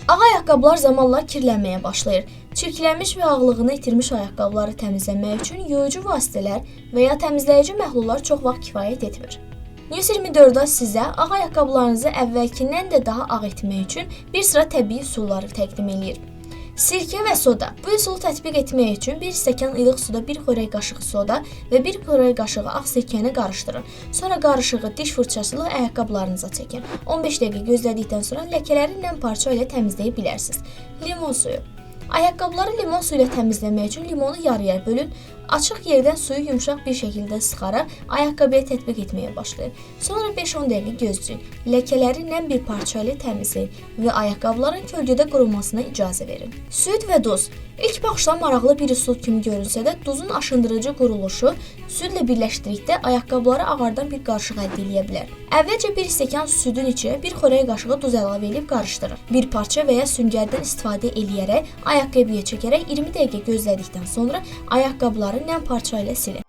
Ağ ayaqqabılar zamanla kirlənməyə başlayır. Çirklənmiş və ağlığını itirmiş ayaqqabıları təmizləmək üçün yuyucu vasitələr və ya təmizləyici məhlullar çox vaxt kifayət etmir. News 24-da sizə ağ ayaqqabılarınızı əvvəlkindən də daha ağ etmək üçün bir sıra təbii üsulları təqdim edir. Sirkə və soda. Bu üsulu tətbiq etmək üçün 1 stəkan ilıq suda 1 xörək qaşığı soda və 1 xörək qaşığı ağ sirkəni qarışdırın. Sonra qarışığı diş fırçası ilə ayaqqabılarınıza çəkin. 15 dəqiqə gözlədikdən sonra ləkələri nəm parça ilə təmizləyə bilərsiniz. Limon suyu. Ayaqqabıları limon suyu ilə təmizləmək üçün limonu yarıya bölün. Açıq yerdən suyu yumşaq bir şəkildə sıxaraq ayaqqabıya tətbiq etməyə başlayın. Sonra 5-10 dəqiqə gözləyin. Ləkələri nəm bir parça ilə təmizləyin və ayaqqabıların kölgədə qurumasına icazə verin. Süd və duz. İlk baxışdan maraqlı bir üsul kimi görünsə də, duzun aşındırıcı quruluşu südlə birləşdirikdə ayaqqabıları ağardan bir qarışıq əldə edə bilər. Əvvəlcə 1 stəkan südün içinə 1 xörək qaşığı duz əlavə edib qarışdırın. Bir parça və ya süngərdən istifadə eləyərək ayaqqabıya çəkərək 20 dəqiqə gözlədikdən sonra ayaqqabıları nəm parça ilə silin.